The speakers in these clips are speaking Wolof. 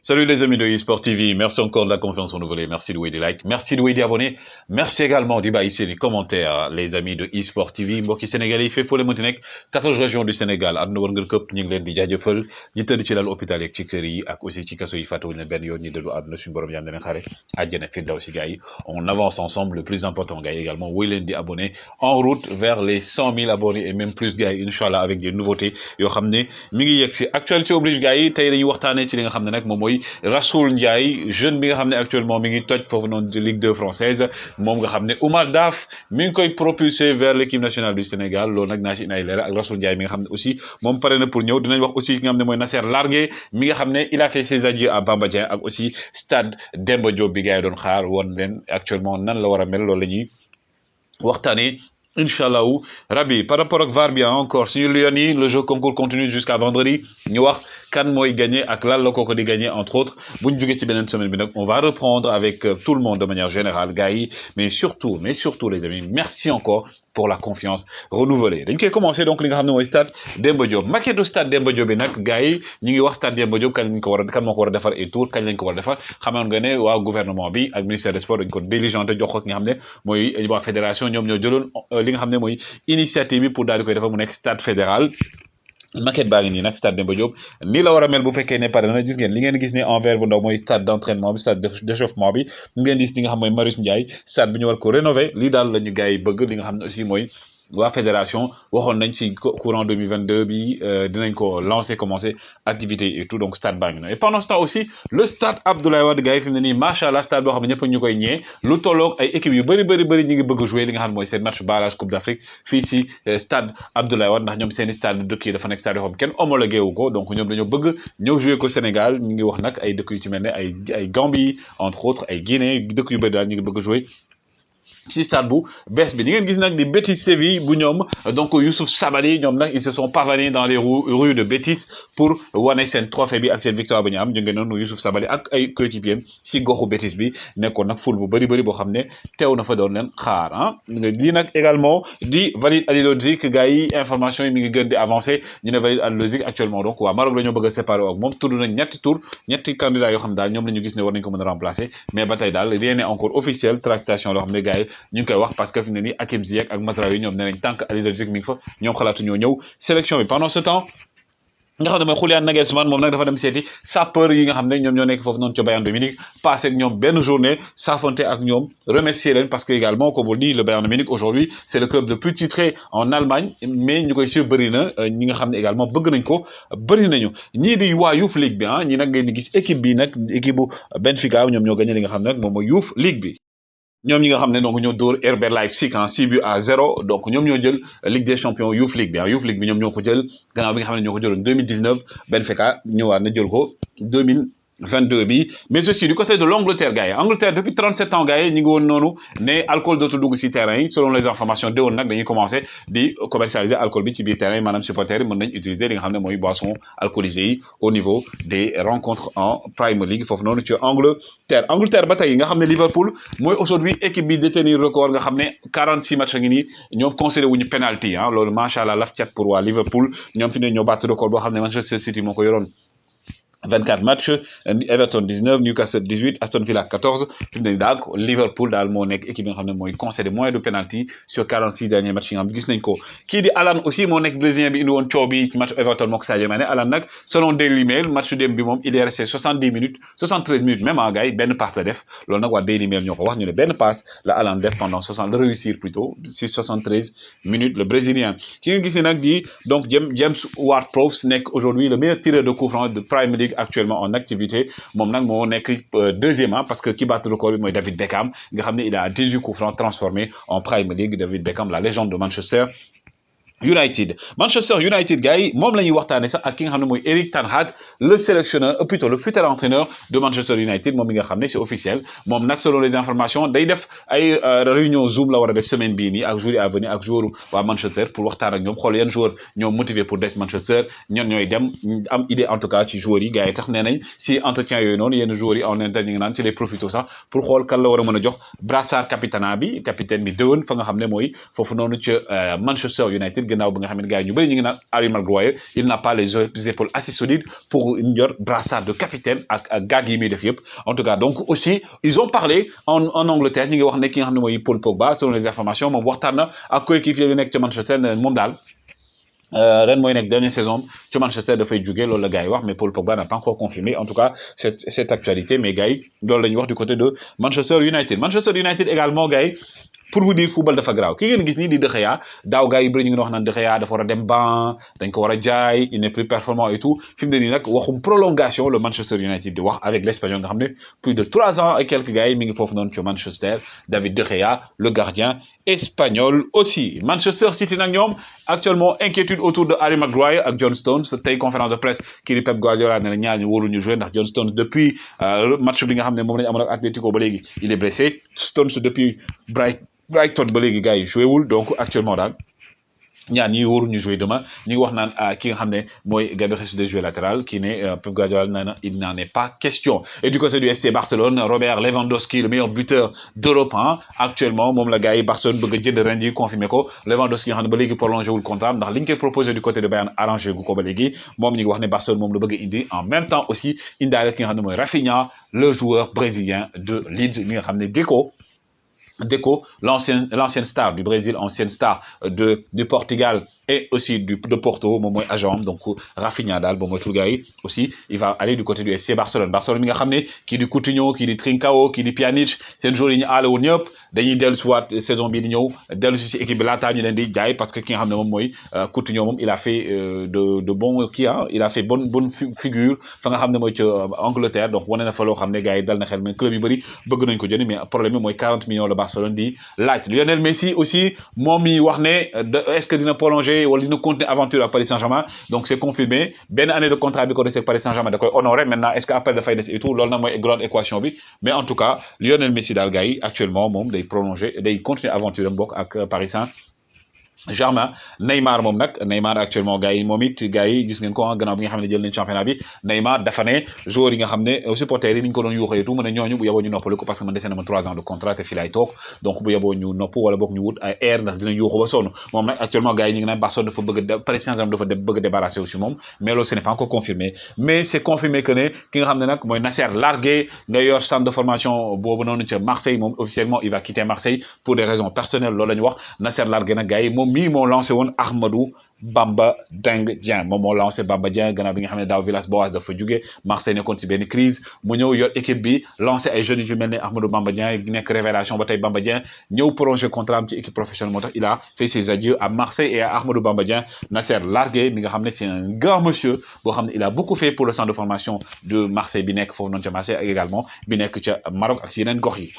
Salut les amis de eSport TV, merci encore de la confiance renouvelée, merci de des likes, merci de des abonnés, merci également d'y ici les commentaires les amis de eSport TV, mbokki sénégalais fait pour les Monténègres, 14 régions du Sénégal, àdduna war ngeen këpp ñu ngi leen di jaajëfal ñi tëdd ci lal hôpital yeeg ci kër yi ak aussi ci kaso yi fàttewuñ leen benn yoon ñi dëddu àdduna suñu borom yàlla na leen xare àjjana fi daw si gars yi, on avance ensemble, le plus important gars yi également woy leen di abonné en route vers les 100 000 abonnés et même plus gars yi inchallah avec des nouveautés yoo xam ne mi ngi yegg si actualité oblige gars yi tey dañuy waxtaanee ci li nga xam ne nag moom mooy Rassoul Ndiaye jeune bi nga xam ne actuellement mi ngi toj foofu noonu de Ligue 2 française moom nga xam ne Oumar Daf mi ngi koy propulser vers l'équipe nationale du Sénégal loolu nag naa ci indi ay leeral ak Rassoul Ndiaye mi nga xam ne aussi moom pare na pour ñëw dinañ wax aussi ki nga xam ne mooy Nasser Largué mi nga xam ne il a fait ses adieux à Bamba Dieng ak aussi stade Demba Diop bi gars yi doon xaar woon leen actuellement nan la war a mel loolu la ñuy waxtaanee Inch'Allah Rabi par rapport ak VAR bien encore suñu Lions yi le jeu concours continue jusqu'à vendredi ñu wax kan mooy gagné ak lan la kooko di gagné entre autres bu ñu jógee ci beneen semaine bi nag on va reprendre avec tout le monde de manière générale gars yi mais surtout les amis merci encore pour la confiance renouvelée dañ koy commencer donc li nga xam ne mooy stade Demba Diop maquette stade Demba Diop bi nag gars yi ñu ngi wax stade Demba Diop kan lañ ko war a kan moo ko war a defar et tout kañ lañ ko war a defar xamoon nga ne waa gouvernement bi ak ministère des sports dañ ko diligenté jox ko ki nga xam ne mooy waa fédération ñoom ñoo jëloon li nga xam ne mooy initiative bi pour daal di koy defar mu nekk stade fédéral maquette baa ngi nii nag stade Demba Diop nii la war a mel bu fekkee ne pare na gis ngeen li ngeen gis ne en vert bu ndaw mooy stade d'entraînement bi stade d'échauffement bi ngeen gis li nga xam mooy Marius Ndiaye stade bi ñu war ko rénover lii daal la ñu gars yi bëgg li nga xam ne aussi mooy waa fédération waxoon nañ ci courant 2022 bi dinañ ko lancer commencer activité et tout donc stade baa ngi na et pendant ce temps aussi le stade Abdoulaye Wade gars yi fi mu ne nii macha allah stade boo xam ne ñëpp ñu koy ñee lu tolloog ay équipes yu bëri ñu ngi bëgg a jouer li nga xam ne mooy seen match barrage coupe d'Afrique fii si stade Abdoulaye Wade ndax ñoom seen i stade dëkk yi dafa nekk stade yoo xam kenn homologué wu ko donc ñoom dañoo bëgg ñëw jouer ko Sénégal ñu ngi wax nag ay dëkk yu ci mel ne ay Gambie entre autres ay Guinée dëkk yu bëri daal ñu ngi bëgg a jouer ci stade bu bees bi di ngeen gis nag di Betis Séville bu ñoom donc Youssouf Sabaly ñoom nag ils se sont pavanés dans les rues de Betis pour wane seen trophée bi ak seen victoire ba ñu am ñu ngi noonu Youssouf Sabaly ak ay coéquipiers si goxu Betis bi nekkoon nag ful bu bëri boo xam ne teew na fa doon leen xaar ah lii nag également di Walid Halilhodžić gars yi information yi mi ngi gën di avancé ñu ne Walid Halilhodžić actuellement donc waa Maroc la ñoo bëgg a séparer ak moom tudd nañ ñetti candidats yoo xam daal ñoom la ñu gis ne war nañ ko mën a remplacer mais ba tey daal rien n'est encore officiel tractation loo xam ne gars yi ñu ngi koy wax parce que fi mu ne nii Hakim Ziyech ak Mazraoui ñoom nee nañ tant que Halilhodžić mi ngi fa ñoom xalaatu ñoo ñëw sélection bi pendant ce temps nga xam ne mooy Julian Nagelsmann moom nag dafa dem seeti sapeur yi nga xam ne ñoom ñoo nekk foofu noonu ca Bayern de Munich passé ak ñoom benn journée saafonte ak ñoom remercier leen parce que également comme on dit le Bayern de Munich aujourd'hui c'est le club le plus titré en Allemagne mais ñu koy suivre bëri na ñi nga xam ne également bëgg nañ ko bëri nañu ñii di waa Youth League bi ñi nag ngeen di gis équipe bi nag équipe bu Benfica ñoom ñoo gagné li nga xam ne nag moom mooy Youth League bi ñoom ñi nga xam ne donc ñoo dóor RB Leipzig 6-0 donc ñoom ñoo jël Ligue des champions Youth League bi Youth League bi ñoom ñoo ko jël gannaaw bi nga xam ne ñoo ko jëloon 2019 Benfica ñëwaat na jël ko 2022 bi mais aussi du côté de l'Angleterre gars yi Angleterre depuis 37 ans gars yi ñu ngi woon noonu ne alcool dootu dugg ci terrain yi selon les informations déwoon nag dañuy commencer di commercialiser alcool bi ci biir terrain yi maanaam supporters yi mën nañ utiliser li nga xam ne mooy boisson alcoolisée yi au niveau des rencontres en Premier League foofu noonu ci Angleterre ba tey nga xam ne Liverpool mooy aujourd'hui équipe bi détenir record nga xam ne 46 matchs ngi nii ñoom considéré wuñu penalty loolu macha allah laf cat pour waa Liverpool ñoom fi ne ñoo battre record boo xam ne Manchester City moo ko yoroon 24 matchs Everton 19 Newcastle 18 Aston Villa 14 fi mu ne daal Liverpool daal moo nekk équipe bi nga xam ne mooy concédé moins de penalty sur 46 derniers matchs yi nga xam gis nañ ko kii di Alan aussi moo nekk brésilien bi indi woon coow bi ci match Everton moo ko Sadio Mané Alan nag selon Daily Mail match démb bi moom il est resté 73 minutes même gars yi benn passe la def loolu nag waa Daily Mail ñoo ko wax ñu ne benn passe la Alan def pendant 60 la réussir plutôt sur 73 minutes le brésilien ki nga gis ne nag di donc James Ward-Prowse nekk aujourd'hui le meilleur tireur de coup franc de Premier League actuellement en activité moom nag moo nekk deuxième parce que ki battre record bi mooy David Beckham nga xam ne il a 18 coups francs transformés en Premier League David Beckham la légende de Manchester Manchester United gars yi moom la ñuy waxtaane sax ak ki nga xam ne mooy Eric Ten Hag le sélectionneur plutôt le futur entraîneur de Manchester United moom mi nga xam ne c'est officiel moom nag selon les informations day def ay réunion Zoom la war a def semaine bii nii ak joueurs yi à venir ak joueur waa Manchester pour waxtaan ak ñoom xool yan joueur ñoo motivé pour des Manchester ñoon ñooy dem am idée en tout cas ci joueurs yi gars yi tax nee nañ si entretien yooyu noonu yenn joueurs yi en interne ñu ngi naan ci les profito sax pour xool kan la war a mën a jox brassard capitaine bi déwén fa nga xam ne mooy foofu noonu ca Manchester United gannaaw bi nga xam ne gars yi ñu bëri ñu ngi naan Harry Maguire il n'a pas les épaules assez solides pour une yor brassard de capitaine ak gag yi muy def yëpp en tout cas donc aussi ils ont parlé en Angleterre ñi ngi wax ne ki nga xam ne mooy Paul Pogba selon les informations moom waxtaan na ak coéquipier bi nekk ca Manchester moom daal ren mooy nekk dernière saison ci Manchester dafay jóge loolu la gars yi wax mais Paul Pogba n'a pas encore confirmé en tout cas cette actualité mais gars yi loolu la ñuy wax du côté de Manchester United également gars yi pour vous dire football dafa graaw ki ngeen gis nii di De Gea daaw gars yi bëri ñu ngi wax naan De Gea dafa war a dem ban dañ ko war a jaay il n'est plus performant et tout fi mu ne nii nag waxum prolongation le Manchester United di wax avec l'Espagnol nga xam ne plus de 3 ans et quelques gars yi mi ngi foofu noonu ci Manchester David De Gea le gardien espagnol aussi Manchester City nag ñoom actuellement inquiétude autour de Harry Maguire ak John Stones tey conférence de presse kii di Pep Guardiola ne la ñaar ñu waruñu jouer ndax John Stones depuis match bi nga xam ne moom lañu amoon ak Atlético ba léegi il est blessé Stones depuis Brighton ba léegi gars yi joué wul donc actuellement daal ñaan ñi waruñu jouer demain ñi ngi wax naan ki nga xam ne mooy Gabriel Jesus de jouer latéral qui ne Pep Guardiola nee na il n'en est pas question et du côté du FC Barcelone Robert Lewandowski le meilleur buteur d'Europe actuellement moom la gars yi Barcelone bëgg a jënd ren ji confirmé ko Lewandowski nga xam ne ba léegi prolongé wul contrat ndax li ñu koy proposé du côté de Bayern arrangé gu ko ba léegi moom ñi ngi wax ne Barcelone moom la bëgg a indi en même temps aussi indaale ki nga xam ne mooy Rafinha le joueur brésilien de Leeds mi nga xam ne Deco, l'ancienne star du Brésil, ancienne star du Portugal et aussi de Porto, mon agent, donc Rafinha Dal, bon tout gars aussi, il va aller du côté du FC Barcelone. Barcelone mi nga xamné qui di Coutinho, qui di Trincao, qui di Pjanic, sen joueur yi ñu àll woon ñëpp dañuy dellu si waat saison bii di ñëw dellu si équipe bi laataa ñu leen di jaay parce que ki nga xam ne moom mooy Coutinho moom il a fait de bon il a fait bonne figure fa nga xam ne mooy ci Angleterre donc wane na fa loo xam ne gars yi dal na xel mais club yu bëri bëgg nañ ko jënd mais problème bi mooy 40 millions la Barcelone di laaj Lionel Messi aussi moom mi wax ne est-ce que dina prolonger wala dina continuer aventure à Paris Saint-Germain donc c'est confirmé benn année de contrat bi ko desee Paris Saint-Germain da koy honorer maintenant est-ce que après dafay des et tout loolu nag mooy grande équation bi mais en tout cas Lionel Messi daal gars yi actuellement moom day prolonger day continuer aventure am bokk ak Paris Saint-Germain Neymar moom nag Neymar actuellement gars yi moom it gars yi gis ngeen ko gannaaw bi nga xam ne jël nañ championnat bi Neymar dafa ne joueurs yi nga xam ne supporters yi ni ñu ko doon yuuxee tout mu ne ñooñu bu yeboo ñu noppali ko parce que man dese na ma 3 ans de contrat te fii laay toog donc bu yeboo ñu nopp wala boog ñu wut ay air ndax dina yuuxu ba sonn moom nag actuellement gars yi ñu ngi naan Barcelone dafa bëgg Paris Saint-Germain dafa bëgg débarrasser aussi moom mais loolu ce n'est pas encore confirmé mais c'est confirmé que ne ki nga xam ne nag mooy Nasser Largué nga yor centre de formation boobu noonu ca Marseille moom officiellement il va quitter Marseille pour des raisons personnelles loolu la ñu wax Nasser Largué nag gars yi moom mii moo lancé woon Ahmadou Bamba Dieng moom moo lancé Bamba Dieng gannaaw bi nga xam ne daaw Villas-Boas dafa jóge Marseille nekkoon ci benn crise mu ñëw yor équipe bi lancé ay jeunes yu mel ne Ahmadou Bamba Dieng nekk révélation ba tey Bamba Dieng ñëw prolongé contrat am ci équipe professionnelle moo tax il a fait ses adieux à Marseille et à Ahmadou Bamba Dieng Nasser Largué mi nga xam ne c'est un grand monsieur boo xam ne il a beaucoup fait pour le centre de formation de Marseille bi nekk foofu noonu ca Marseille ak également bi nekk ca Maroc ak yeneen gox yi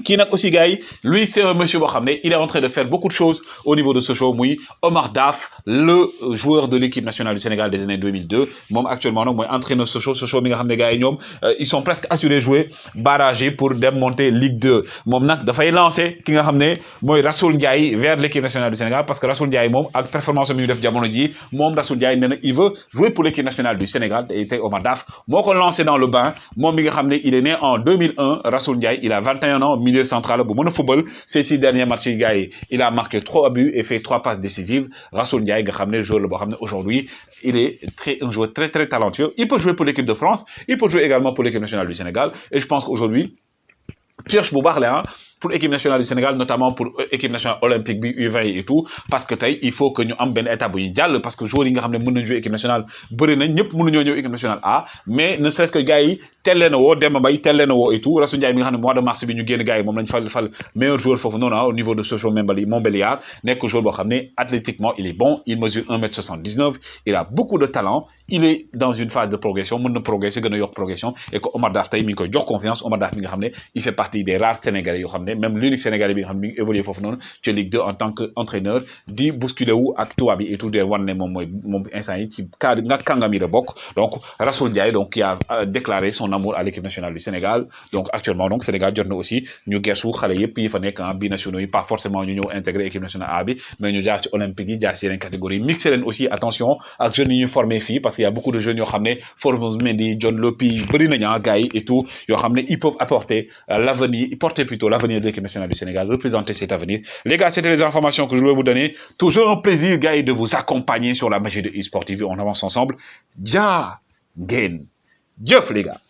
qui n'a aussi gars lui c'est un monsieur boo xam ne il est en train de faire beaucoup de choses au niveau de ce show muy Omar Daf le joueur de l'équipe nationale du Sénégal des années 2002 moom actuellement nag mooy entraîneur ce show mi nga xam ne gars yi ñoom ils sont presque assurés jouer barrage pour démonter Ligue 2 moom nag dafay lancer ki nga xam ne mooy Rassoul Ndiaye vers l'équipe nationale du Sénégal parce que Rassoul Ndiaye moom ak performance am yu def jamono ji moom Rassoul Ndiaye nee na il veut jouer pour l'équipe nationale du Sénégal et tey Omar Daf moo ko lancé dans le bain moom mi nga xam ne il est né en 2001 Rassoul Ndiaye il a 21 ans milieu central bu mën a football ces 6 derniers matchs yi gars yi il a marqué 3 buts et fait 3 passes décisives Rassoul Ndiaye nga xam ne joueur la boo xam ne aujourd'hui il est un joueur très très talentueux il peut jouer pour l'équipe de France il peut jouer également pour l'équipe nationale du Sénégal et je pense qu'aujourd'hui pioche bu baax la pour l'équipe nationale du Sénégal notamment pour équipe nationale olympique bi U20 et tout parce que tey il faut que ñu am benn étape bu ñu jàll parce que joueurs yi nga xam ne mën nañ jouer équipe nationale bëri nañ ñëpp mënuñoo ñëw équipe nationale A mais ne serait-ce que gars yi teel leen a woo Demba Mbaye teel leen a woo et tout Rassoul Ndiaye mi nga xam ne mois de mars bi ñu génn gars yi moom lañ fal meilleur joueur foofu noonu au niveau de Sochaux Montbéliard nekk joueur boo xam ne athlétiquement il est bon il mesure 1m79 il a beaucoup de talent il est dans une phase de progression mën na progresser gën a yokk progression et que Omar Daf tey mi ngi koy jox confiance Omar Daf mi nga xam ne il fait partie des rares Sénégalais yoo xam ne même l'unique Sénégalais bi nga xam ne mi ngi évolué foofu noonu ci Ligue 2 en tant que entraîneur di bousculer wu ak tubaab bi et tout de wan ne moom mooy moom instant yi ci cadre nga kàngam yi la bokk donc Rassoul Ndiaye donc qui a déclaré son amour à l'équipe nationale du Sénégal donc actuellement donc Sénégal jot na aussi ñu gestu xale yëpp yi fa nekk binationaux yi pas forcément ñu ñëw intégrer équipe nationale A bi mais ñu jaar ci olympique yi jaar ci yeneen catégorie mixé leen aussi attention ak jeunes yi ñu formé fii parce qu'il y a beaucoup de jeunes yoo xam ne Formose Mendy John Lopy bëri nañu gars yi et tout yoo xam ne ils peuvent apporter l'avenir porter plutôt l'avenir de l'équipe nationale du Sénégal, représenter cet avenir. Les gars, c'était les informations que je voulais vous donner. Toujours un plaisir, gars, de vous accompagner sur la magie de eSport TV. On avance ensemble. Ja, gain. Dieu, les gars.